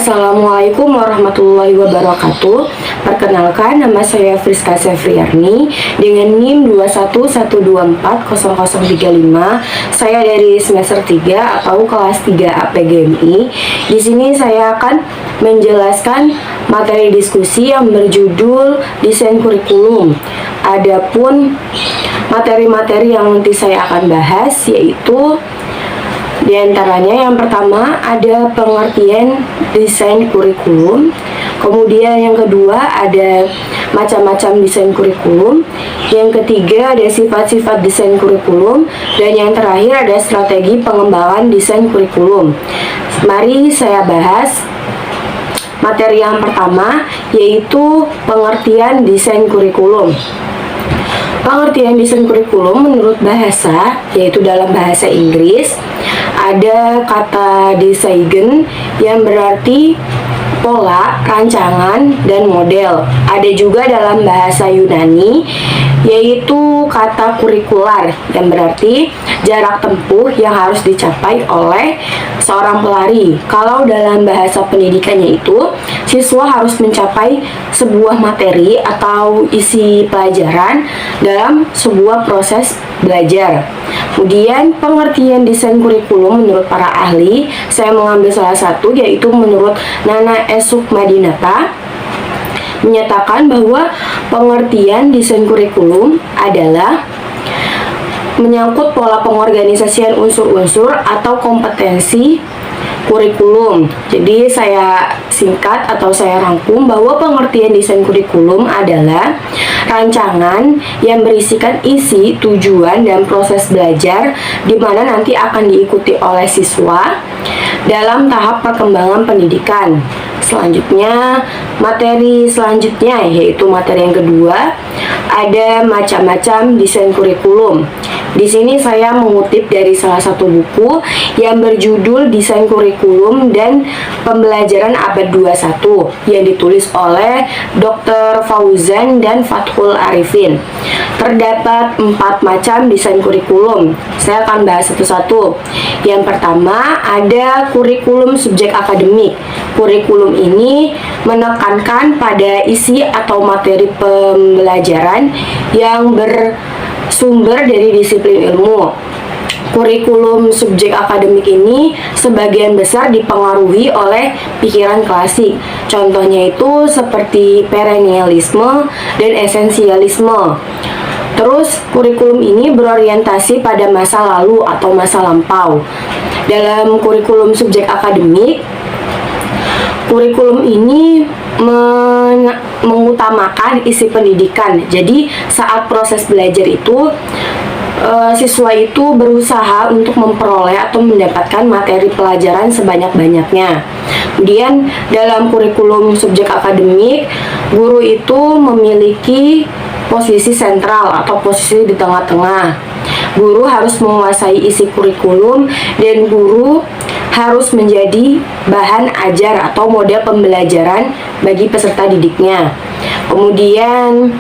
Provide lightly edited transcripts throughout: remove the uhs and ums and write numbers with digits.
Assalamualaikum warahmatullahi wabarakatuh. Perkenalkan, nama saya Friska Sefriarni dengan NIM 211240035. Saya dari semester 3 atau kelas 3 APGMI. Di sini saya akan menjelaskan materi diskusi yang berjudul desain kurikulum. Adapun materi-materi yang nanti saya akan bahas yaitu di antaranya yang pertama ada pengertian desain kurikulum, kemudian yang kedua ada macam-macam desain kurikulum, yang ketiga ada sifat-sifat desain kurikulum, dan yang terakhir ada strategi pengembangan desain kurikulum. Mari saya bahas materi yang pertama yaitu pengertian desain kurikulum. Pengertian desain kurikulum menurut bahasa, yaitu dalam bahasa Inggris, ada kata design yang berarti pola, rancangan, dan model. Ada juga dalam bahasa Yunani, yaitu kata kurikular yang berarti jarak tempuh yang harus dicapai oleh seorang pelari. Kalau dalam bahasa pendidikannya itu, siswa harus mencapai sebuah materi atau isi pelajaran dalam sebuah proses belajar. Kemudian pengertian desain kurikulum menurut para ahli, saya mengambil salah satu yaitu menurut Nana S. Sukmadinata menyatakan bahwa pengertian desain kurikulum adalah menyangkut pola pengorganisasian unsur-unsur atau kompetensi kurikulum. Jadi saya singkat atau saya rangkum bahwa pengertian desain kurikulum adalah rancangan yang berisikan isi, tujuan, dan proses belajar di mana nanti akan diikuti oleh siswa dalam tahap perkembangan pendidikan. Selanjutnya, materi selanjutnya yaitu materi yang kedua, ada macam-macam desain kurikulum. Di sini saya mengutip dari salah satu buku yang berjudul Desain Kurikulum dan Pembelajaran Abad 21 yang ditulis oleh Dr. Fauzan dan Fathul Arifin. Terdapat 4 macam desain kurikulum. Saya akan bahas satu-satu. Yang pertama ada kurikulum subjek akademik. Kurikulum ini menekankan pada isi atau materi pembelajaran yang bersumber dari disiplin ilmu. Kurikulum subjek akademik ini sebagian besar dipengaruhi oleh pikiran klasik. Contohnya itu seperti perennialisme dan esensialisme. Terus kurikulum ini berorientasi pada masa lalu atau masa lampau. Dalam kurikulum subjek akademik, kurikulum ini mengutamakan isi pendidikan. Jadi saat proses belajar itu siswa itu berusaha untuk memperoleh atau mendapatkan materi pelajaran sebanyak-banyaknya. Kemudian dalam kurikulum subjek akademik, guru itu memiliki posisi sentral atau posisi di tengah-tengah. Guru harus menguasai isi kurikulum dan guru harus menjadi bahan ajar atau model pembelajaran bagi peserta didiknya. Kemudian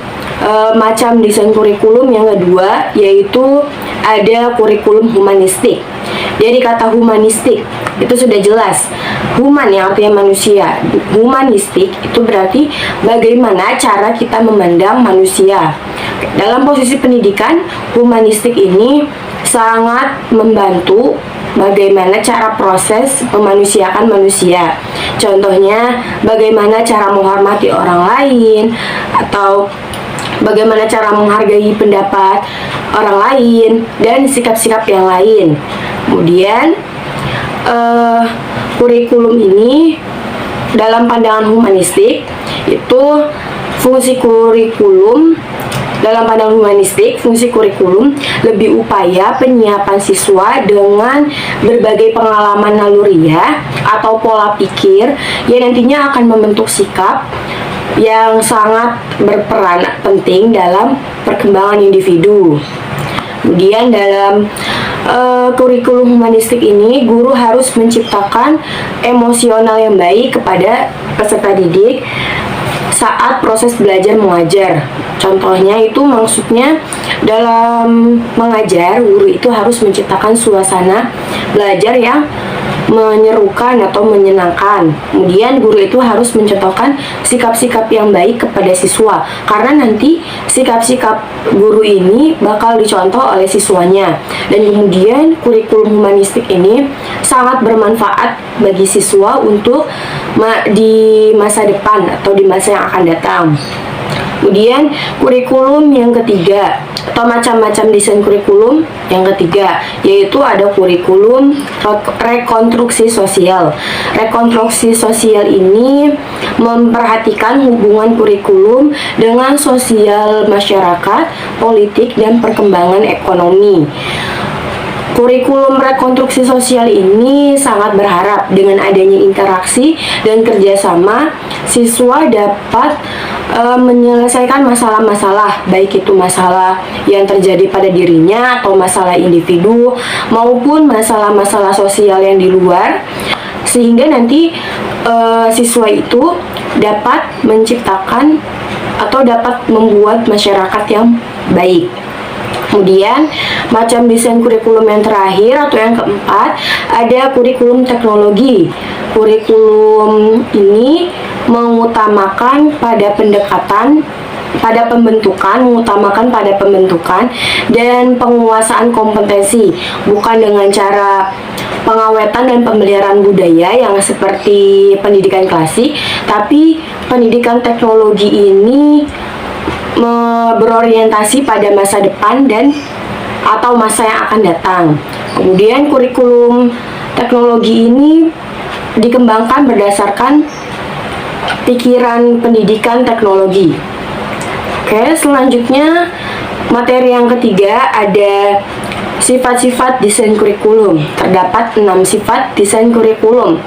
macam desain kurikulum yang kedua yaitu ada kurikulum humanistik. Jadi kata humanistik itu sudah jelas, human yang artinya manusia. Humanistik itu berarti bagaimana cara kita memandang manusia. Dalam posisi pendidikan, humanistik ini sangat membantu bagaimana cara proses memanusiakan manusia. Contohnya, bagaimana cara menghormati orang lain, atau bagaimana cara menghargai pendapat orang lain, dan sikap-sikap yang lain. Kemudian, kurikulum ini dalam pandangan humanistik itu fungsi kurikulum. Dalam pandangan humanistik, fungsi kurikulum lebih upaya penyiapan siswa dengan berbagai pengalaman naluriah atau pola pikir yang nantinya akan membentuk sikap yang sangat berperan penting dalam perkembangan individu. Kemudian dalam kurikulum humanistik ini, guru harus menciptakan emosional yang baik kepada peserta didik saat proses belajar mengajar. Contohnya itu maksudnya dalam mengajar, guru itu harus menciptakan suasana belajar yang menyerukan atau menyenangkan. Kemudian guru itu harus mencontohkan sikap-sikap yang baik kepada siswa, karena nanti sikap-sikap guru ini bakal dicontoh oleh siswanya. Dan kemudian kurikulum humanistik ini sangat bermanfaat bagi siswa untuk di masa depan atau di masa yang akan datang. Kemudian kurikulum yang ketiga atau macam-macam desain kurikulum yang ketiga, yaitu ada kurikulum rekonstruksi sosial. Rekonstruksi sosial ini memperhatikan hubungan kurikulum dengan sosial masyarakat, politik, dan perkembangan ekonomi. Kurikulum rekonstruksi sosial ini sangat berharap dengan adanya interaksi dan kerjasama, siswa dapat menyelesaikan masalah-masalah, baik itu masalah yang terjadi pada dirinya atau masalah individu maupun masalah-masalah sosial yang di luar, sehingga nanti siswa itu dapat menciptakan atau dapat membuat masyarakat yang baik. Kemudian macam desain kurikulum yang terakhir atau yang keempat, ada kurikulum teknologi. Kurikulum ini mengutamakan pada pendekatan pada pembentukan, mengutamakan pada pembentukan dan penguasaan kompetensi, bukan dengan cara pengawetan dan pemeliharaan budaya yang seperti pendidikan klasik, tapi pendidikan teknologi ini berorientasi pada masa depan dan atau masa yang akan datang. Kemudian kurikulum teknologi ini dikembangkan berdasarkan pikiran pendidikan teknologi. Oke, selanjutnya materi yang ketiga ada sifat-sifat desain kurikulum. Terdapat 6 sifat desain kurikulum.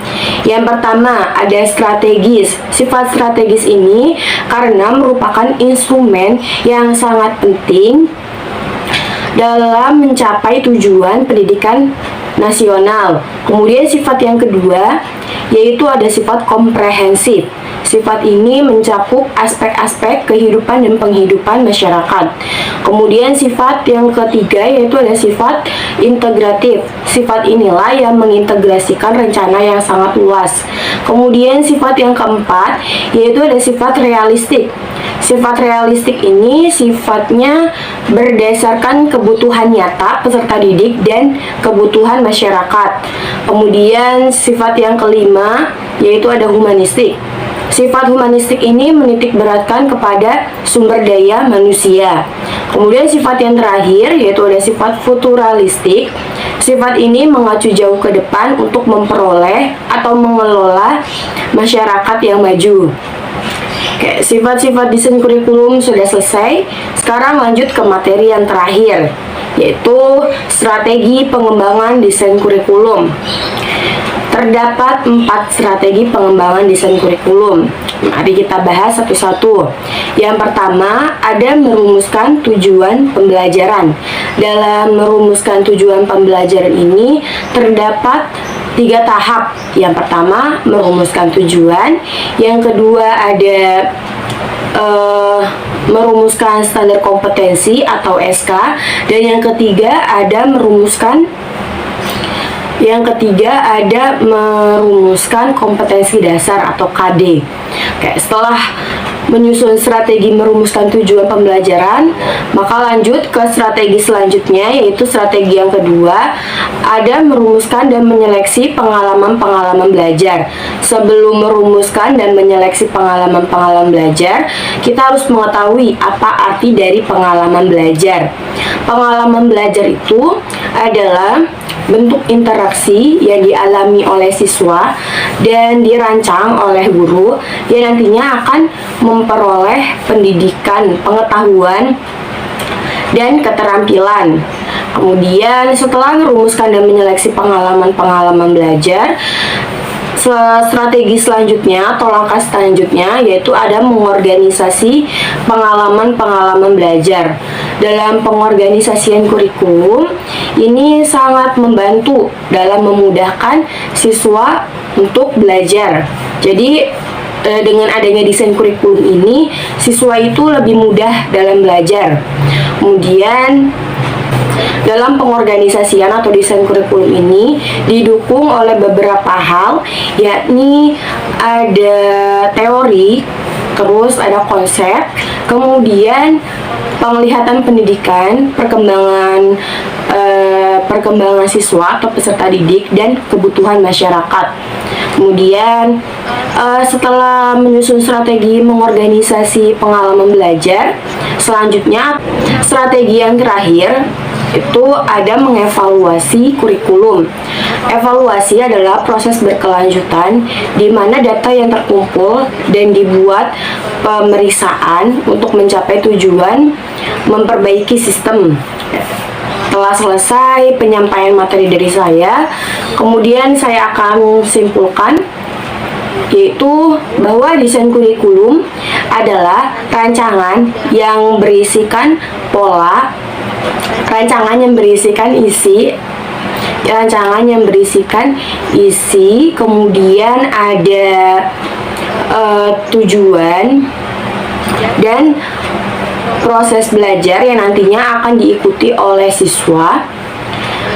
Yang pertama ada strategis. Sifat strategis ini karena merupakan instrumen yang sangat penting dalam mencapai tujuan pendidikan nasional. Kemudian sifat yang kedua yaitu ada sifat komprehensif. Sifat ini mencakup aspek-aspek kehidupan dan penghidupan masyarakat. Kemudian sifat yang ketiga yaitu ada sifat integratif. Sifat inilah yang mengintegrasikan rencana yang sangat luas. Kemudian sifat yang keempat yaitu ada sifat realistik. Sifat realistik ini sifatnya berdasarkan kebutuhan nyata peserta didik dan kebutuhan masyarakat. Kemudian sifat yang kelima yaitu ada humanistik. Sifat humanistik ini menitik beratkan kepada sumber daya manusia. Kemudian sifat yang terakhir yaitu ada sifat futuralistik. Sifat ini mengacu jauh ke depan untuk memperoleh atau mengelola masyarakat yang maju. Oke, sifat-sifat desain kurikulum sudah selesai. Sekarang lanjut ke materi yang terakhir, yaitu strategi pengembangan desain kurikulum. Terdapat 4 strategi pengembangan desain kurikulum. Mari kita bahas satu-satu. Yang pertama, ada merumuskan tujuan pembelajaran. Dalam merumuskan tujuan pembelajaran ini terdapat 3 tahap. Yang pertama, merumuskan tujuan. Yang kedua, ada merumuskan standar kompetensi atau SK. Dan yang ketiga, ada merumuskan kompetensi dasar atau KD. Oke, setelah menyusun strategi merumuskan tujuan pembelajaran, maka lanjut ke strategi selanjutnya, yaitu strategi yang kedua, ada merumuskan dan menyeleksi pengalaman-pengalaman belajar. Sebelum merumuskan dan menyeleksi pengalaman-pengalaman belajar, kita harus mengetahui apa arti dari pengalaman belajar. Pengalaman belajar itu adalah bentuk interaksi yang dialami oleh siswa dan dirancang oleh guru yang nantinya akan memperoleh pendidikan, pengetahuan, dan keterampilan. Kemudian setelah merumuskan dan menyeleksi pengalaman-pengalaman belajar, strategi selanjutnya atau langkah selanjutnya yaitu ada mengorganisasi pengalaman-pengalaman belajar. Dalam pengorganisasian kurikulum ini sangat membantu dalam memudahkan siswa untuk belajar. Jadi dengan adanya desain kurikulum ini, siswa itu lebih mudah dalam belajar. Kemudian Dalam pengorganisasian atau desain kurikulum ini didukung oleh beberapa hal, yakni ada teori, terus ada konsep, kemudian penglihatan pendidikan, perkembangan siswa atau peserta didik, dan kebutuhan masyarakat. Kemudian setelah menyusun strategi mengorganisasi pengalaman belajar, selanjutnya strategi yang terakhir itu ada mengevaluasi kurikulum. Evaluasi adalah proses berkelanjutan di mana data yang terkumpul dan dibuat pemeriksaan untuk mencapai tujuan memperbaiki sistem. Setelah selesai penyampaian materi dari saya, kemudian saya akan simpulkan, yaitu bahwa desain kurikulum adalah rancangan yang berisikan pola, rancangan yang berisikan isi, kemudian ada tujuan dan proses belajar yang nantinya akan diikuti oleh siswa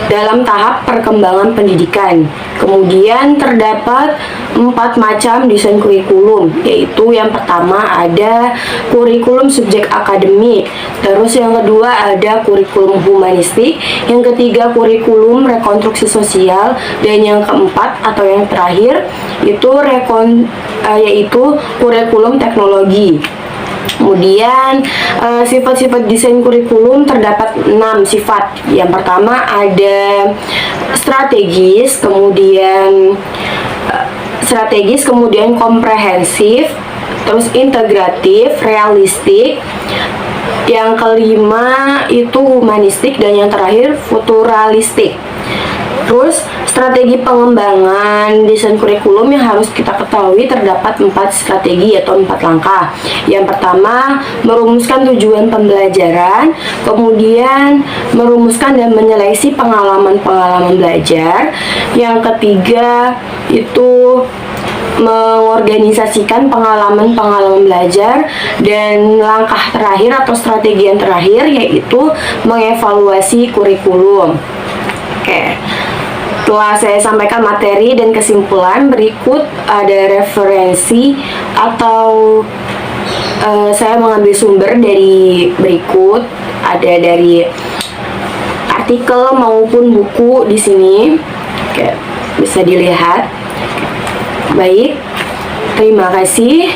dalam tahap perkembangan pendidikan. Kemudian terdapat 4 macam desain kurikulum, yaitu yang pertama ada kurikulum subjek akademik, terus yang kedua ada kurikulum humanistik, yang ketiga kurikulum rekonstruksi sosial, dan yang keempat atau yang terakhir itu yaitu kurikulum teknologi. Kemudian sifat-sifat desain kurikulum terdapat 6 sifat. Yang pertama ada strategis, kemudian komprehensif, terus integratif, realistik. Yang kelima itu humanistik, dan yang terakhir futuralistik. Terus strategi pengembangan desain kurikulum yang harus kita ketahui terdapat 4 strategi atau 4 langkah. Yang pertama, merumuskan tujuan pembelajaran, kemudian merumuskan dan menyeleksi pengalaman-pengalaman belajar. Yang ketiga, itu mengorganisasikan pengalaman-pengalaman belajar, dan langkah terakhir atau strategi yang terakhir yaitu mengevaluasi kurikulum. Oke. Setelah saya sampaikan materi dan kesimpulan, berikut ada referensi atau saya mengambil sumber dari berikut, ada dari artikel maupun buku di sini. Oke, bisa dilihat. Baik, terima kasih.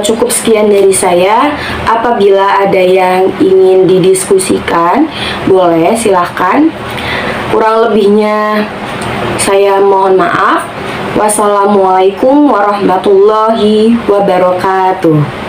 Cukup sekian dari saya. Apabila ada yang ingin didiskusikan, boleh silahkan. Kurang lebihnya saya mohon maaf. Wassalamualaikum warahmatullahi wabarakatuh.